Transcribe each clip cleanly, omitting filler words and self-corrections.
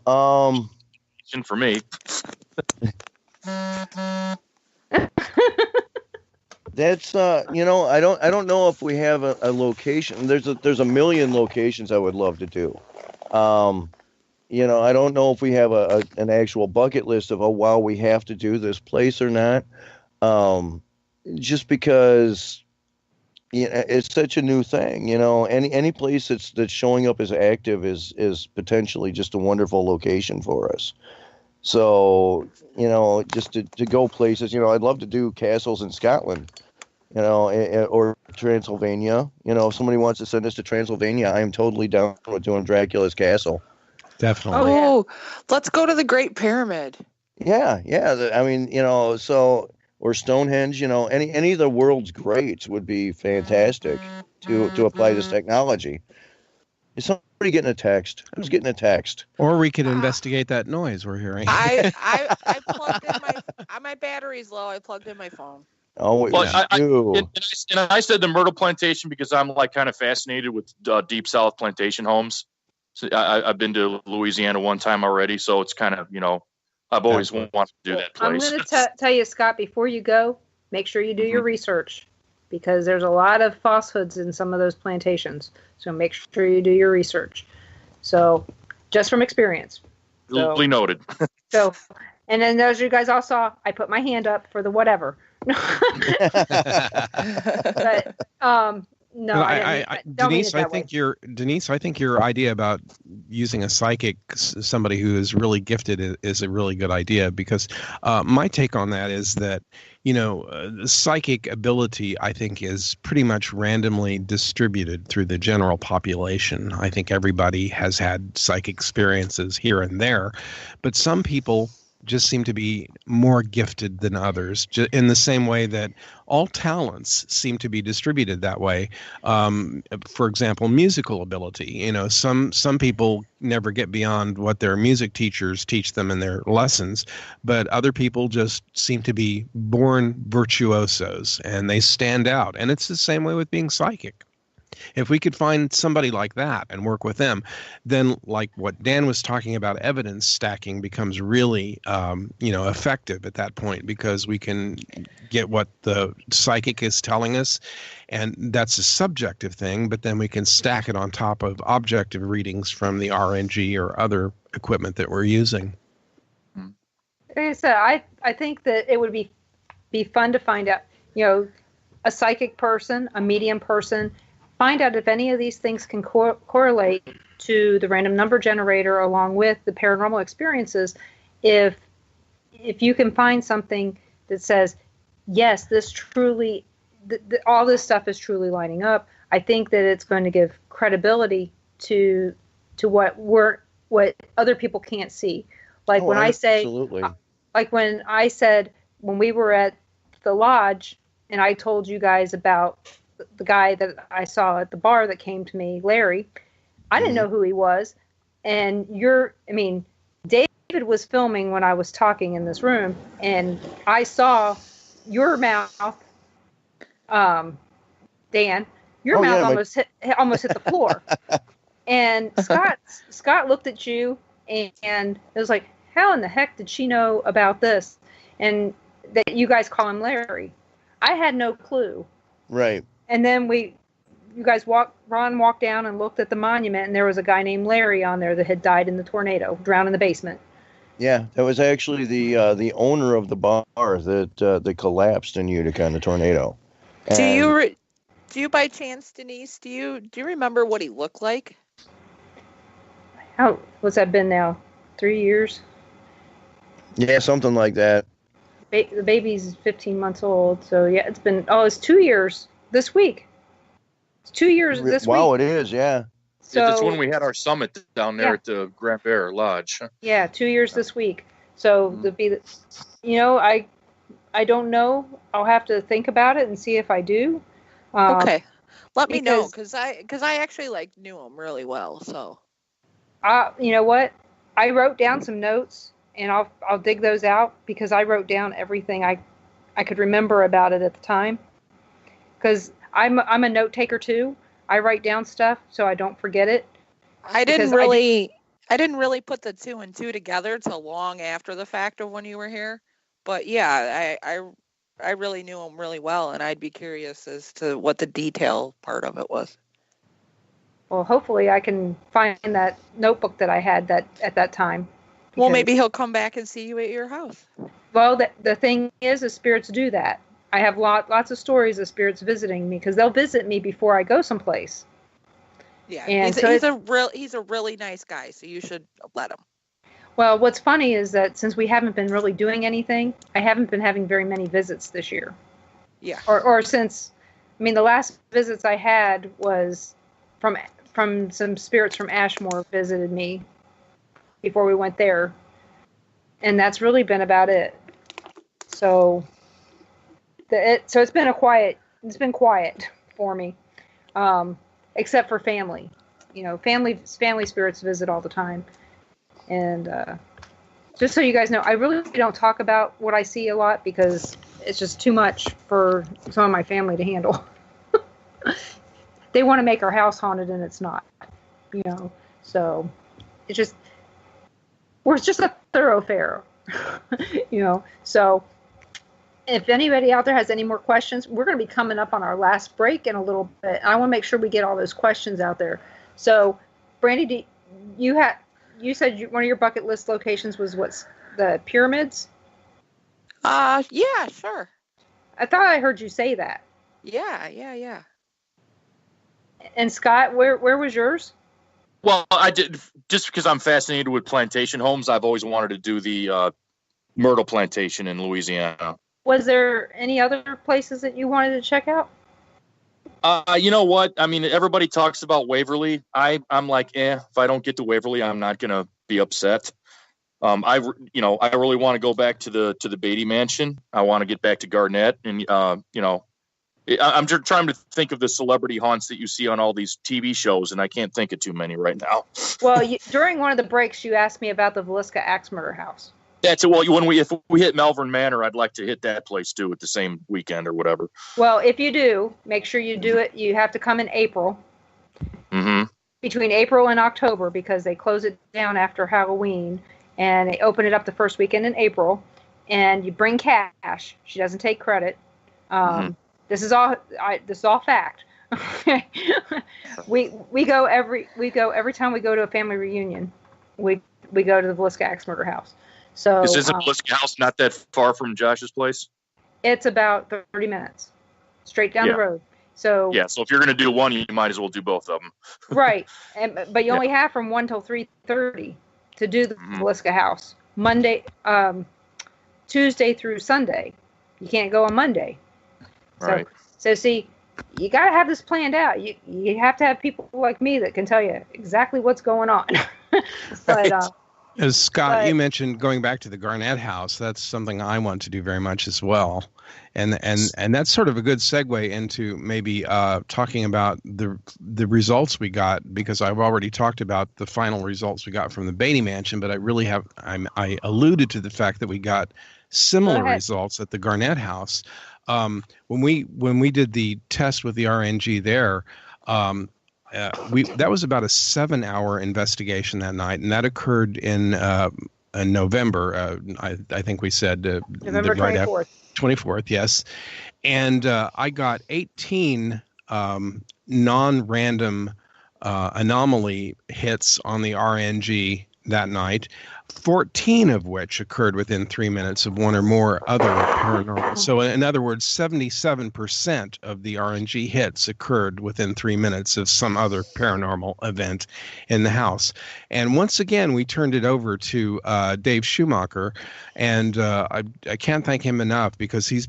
Um, For me. That's I don't know if we have a location. There's a million locations I would love to do. Um, I don't know if we have an actual bucket list of, oh wow, we have to do this place or not. Um, just because it's such a new thing. Any place that's showing up as active is potentially just a wonderful location for us. So, just to go places, I'd love to do castles in Scotland, or Transylvania. If somebody wants to send us to Transylvania, I am totally down with doing Dracula's castle. Definitely. Oh, let's go to the Great Pyramid. Yeah, yeah. I mean, or Stonehenge, any of the world's greats would be fantastic to apply this technology. Is somebody getting a text? Who's getting a text? Or we could investigate that noise we're hearing. I plugged in my battery's low. I plugged in my phone. Oh, well, do. And I said the Myrtle Plantation because I'm like kind of fascinated with Deep South plantation homes. So I've been to Louisiana one time already, so it's kind of, I've always wanted to do that place. I'm going to tell you, Scott, before you go, make sure you do your research, because there's a lot of falsehoods in some of those plantations. So make sure you do your research. So just from experience. Duly noted. So, and then as you guys all saw, I put my hand up for the whatever. But no, Denise, I think your idea about using a psychic, somebody who is really gifted, is a really good idea, because my take on that is that the psychic ability, I think, is pretty much randomly distributed through the general population. I think everybody has had psychic experiences here and there, but some people just seem to be more gifted than others, in the same way that all talents seem to be distributed that way. For example, musical ability. Some people never get beyond what their music teachers teach them in their lessons, but other people just seem to be born virtuosos, and they stand out. And it's the same way with being psychic. If we could find somebody like that and work with them, then, like what Dan was talking about, evidence stacking becomes really, effective at that point, because we can get what the psychic is telling us, and that's a subjective thing, but then we can stack it on top of objective readings from the RNG or other equipment that we're using. Like I said, I think that it would be fun to find out, a psychic person, a medium person, find out if any of these things can correlate to the random number generator along with the paranormal experiences. If you can find something that says, yes, this truly, all this stuff is truly lining up, I think that it's going to give credibility to what other people can't see. Like when I say, absolutely. Like when I said, when we were at the lodge and I told you guys about the guy that I saw at the bar that came to me, Larry, I didn't know who he was. And David was filming when I was talking in this room, and I saw your mouth, Dan, almost hit the floor. And Scott looked at you, and it was like, how in the heck did she know about this? And that you guys call him Larry. I had no clue. Right. And then Ron walked down and looked at the monument, and there was a guy named Larry on there that had died in the tornado, drowned in the basement. Yeah, that was actually the owner of the bar that collapsed in Utica in the tornado. And do you by chance, Denise, do you remember what he looked like? How what's that been now? 3 years? Yeah, something like that. The baby's 15 months old, so yeah, it's 2 years this week. It's 2 years this week. Wow, it is, yeah. So that's when we had our summit down there at the Grand Bear Lodge. Yeah, 2 years this week. So I don't know. I'll have to think about it and see if I do. Okay, let me know, because I actually knew him really well. So, you know what? I wrote down some notes, and I'll dig those out, because I wrote down everything I could remember about it at the time. Because I'm a note taker too. I write down stuff so I don't forget it. I didn't I didn't really put the 2 and 2 together till long after the fact of when you were here. But yeah, I really knew him really well, and I'd be curious as to what the detail part of it was. Well, hopefully I can find that notebook that I had at that time. Well, maybe he'll come back and see you at your house. Well, the thing is spirits do that. I have lots of stories of spirits visiting me because they'll visit me before I go someplace. Yeah, and he's a really nice guy, so you should let him. Well, what's funny is that since we haven't been really doing anything, I haven't been having very many visits this year. Yeah. Or since, I mean, the last visits I had was from some spirits from Ashmore visited me before we went there, and that's really been about it. So it's been quiet for me, except for family. You know, family spirits visit all the time, and just so you guys know, I really don't talk about what I see a lot because it's just too much for some of my family to handle. They want to make our house haunted, and it's not, you know. So we're just a thoroughfare, you know. So if anybody out there has any more questions, we're going to be coming up on our last break in a little bit. I want to make sure we get all those questions out there. So, Brandie, you said one of your bucket list locations was what's the pyramids? Yeah, sure. I thought I heard you say that. Yeah. And Scott, where was yours? Well, I did, just because I'm fascinated with plantation homes. I've always wanted to do the Myrtle Plantation in Louisiana. Was there any other places that you wanted to check out? You know what? I mean, everybody talks about Waverly. I'm like, if I don't get to Waverly, I'm not gonna be upset. I really want to go back to the Beatty Mansion. I want to get back to Garnett, and I'm just trying to think of the celebrity haunts that you see on all these TV shows, and I can't think of too many right now. Well, during one of the breaks, you asked me about the Villisca Axe Murder House. That's it. Well, if we hit Malvern Manor, I'd like to hit that place too at the same weekend or whatever. Well, if you do, make sure you do it. You have to come in April. Mm-hmm. Between April and October, because they close it down after Halloween, and they open it up the first weekend in April. And you bring cash. She doesn't take credit. This is all fact. we go every time we go to a family reunion. We go to the Villisca Axe Murder House. So isn't Villisca House not that far from Josh's place? It's about 30 minutes, straight down the road. So so if you're going to do one, you might as well do both of them. Right, but you only have from 1 till 3:30 to do the Villisca House. Tuesday through Sunday. You can't go on Monday. Right. So see, you got to have this planned out. You have to have people like me that can tell you exactly what's going on. But as Scott, you mentioned going back to the Garnett House. That's something I want to do very much as well, and that's sort of a good segue into maybe talking about the results we got, because I've already talked about the final results we got from the Beatty Mansion, but I alluded to the fact that we got similar results at the Garnett House. When we did the test with the RNG there, that was about a 7-hour investigation that night, and that occurred in November. I think we said November 24th. 24th, yes. And I got 18 non-random anomaly hits on the RNG that night, 14 of which occurred within 3 minutes of one or more other paranormal. So in other words, 77% of the RNG hits occurred within 3 minutes of some other paranormal event in the house. And once again, we turned it over to Dave Schumacher, and I can't thank him enough, because he's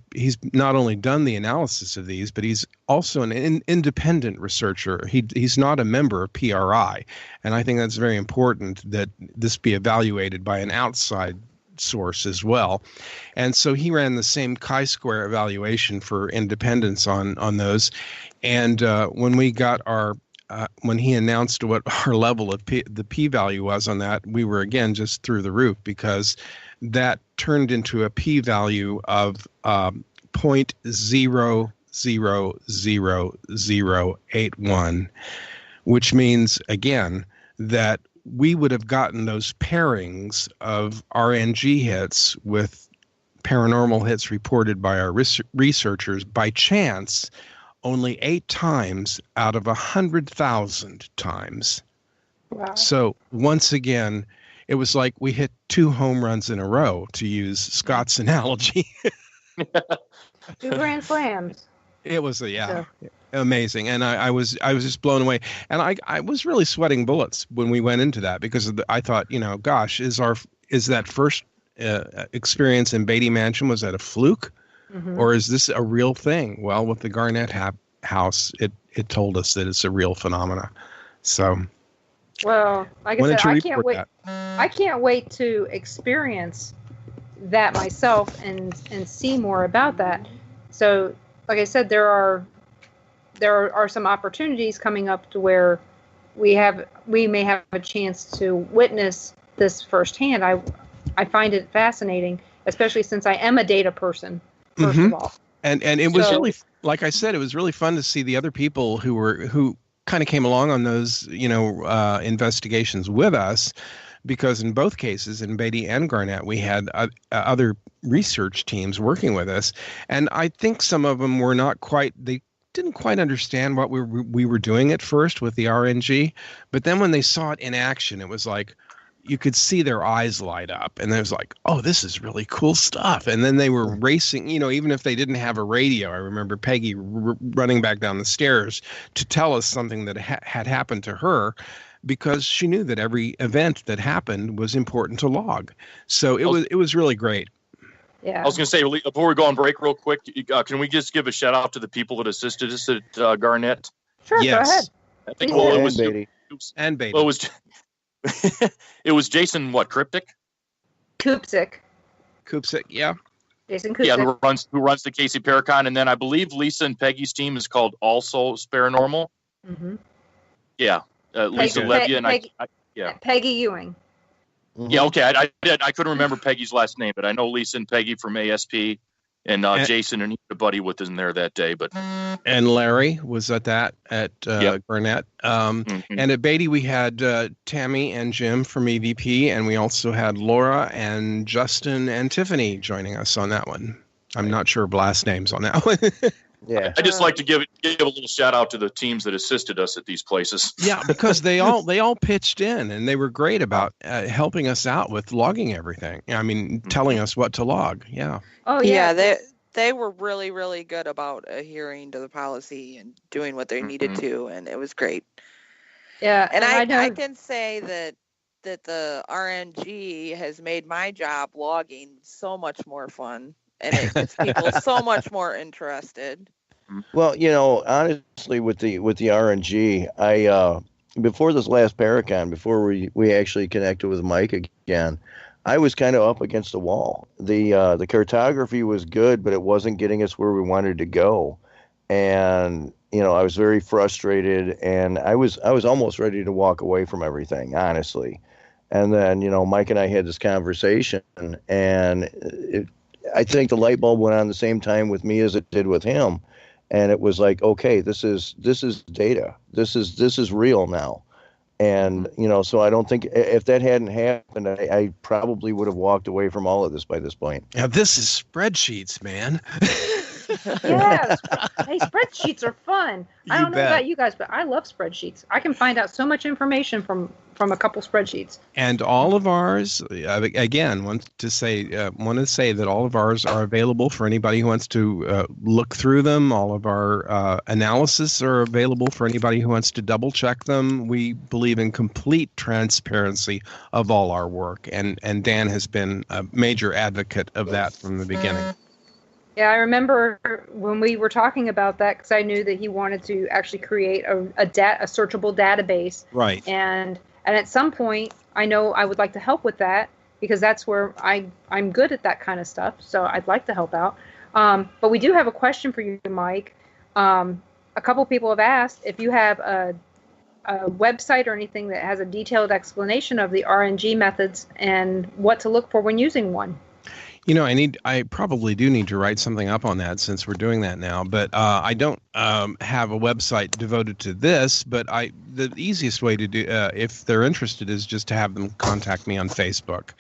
not only done the analysis of these, but he's also an independent researcher. He's not a member of PRI, and I think that's very important that this be evaluated by an outside source as well. And so he ran the same chi-square evaluation for independence on those. And when we got when he announced what our level of the p-value was on that, we were again just through the roof, because that turned into a p-value of 0.0000081, which means again that we would have gotten those pairings of RNG hits with paranormal hits reported by our researchers by chance only 8 times out of 100,000 times. Wow. So once again, it was like we hit 2 home runs in a row, to use Scott's analogy. 2 grand slams. It was amazing, and I was just blown away, and I was really sweating bullets when we went into that, because I thought, gosh, is that first experience in Beatty Mansion, was that a fluke, or is this a real thing? Well, with the Garnett house, it told us that it's a real phenomena. So, well, like I said, I can't wait to experience that myself and see more about that. So, like I said, there are some opportunities coming up to where we may have a chance to witness this firsthand. I find it fascinating, especially since I am a data person, first of all. And it was really, like I said, it was really fun to see the other people who kind of came along on those, investigations with us, because in both cases, in Beatty and Garnett, we had other research teams working with us. And I think some of them were they didn't quite understand what we were doing at first with the RNG. But then when they saw it in action, it was like, you could see their eyes light up, and it was like, oh, this is really cool stuff. And then they were racing, even if they didn't have a radio. I remember Peggy running back down the stairs to tell us something that had happened to her, because she knew that every event that happened was important to log. So it was really great. Yeah. I was going to say, before we go on break real quick, can we just give a shout out to the people that assisted us at Garnett? Sure, yes. Go ahead. I think Beatty. It was Jason, Cryptic? Kupsik, yeah. Jason Kupsik. Yeah, who runs the Casey Paracon, and then I believe Lisa and Peggy's team is called Also Paranormal. Mm-hmm. Yeah, Lisa Levy and Peggy Ewing. Mm-hmm. Yeah, okay. I couldn't remember Peggy's last name, but I know Lisa and Peggy from ASP, and Jason and a buddy with us in there that day. But and Larry was at Garnett. And at Beatty we had Tammy and Jim from EVP, and we also had Laura and Justin and Tiffany joining us on that one. I'm not sure of last names on that one. Yeah, I just like to give a little shout out to the teams that assisted us at these places. Yeah, because they all pitched in, and they were great about helping us out with logging everything. I mean, telling us what to log. Yeah. Oh yeah. They were really, really good about adhering to the policy and doing what they needed to, and it was great. Yeah, and I can say that the RNG has made my job logging so much more fun, and it gets people so much more interested. Well, honestly, with the RNG, I before this last Paracon, before we actually connected with Mike again, I was kind of up against the wall. The cartography was good, but it wasn't getting us where we wanted to go, and I was very frustrated, and I was almost ready to walk away from everything, honestly. And then Mike and I had this conversation, and I think the light bulb went on the same time with me as it did with him. And it was like, okay, this is data. This is real now. And, so I don't think if that hadn't happened, I probably would have walked away from all of this by this point. Now, this is spreadsheets, man. Yes. Hey, spreadsheets are fun. I don't know about you guys, but I love spreadsheets. I can find out so much information from a couple spreadsheets. And all of ours, again, want to say that all of ours are available for anybody who wants to look through them. All of our analysis are available for anybody who wants to double check them. We believe in complete transparency of all our work, and Dan has been a major advocate of that from the beginning. Yeah, I remember when we were talking about that, because I knew that he wanted to actually create a searchable database. Right. And at some point, I know I would like to help with that, because that's where I'm good at that kind of stuff. So I'd like to help out. But we do have a question for you, Mike. A couple people have asked if you have a website or anything that has a detailed explanation of the RNG methods and what to look for when using one. I probably do need to write something up on that since we're doing that now. But I don't have a website devoted to this. But the easiest way to do, if they're interested, is just to have them contact me on Facebook.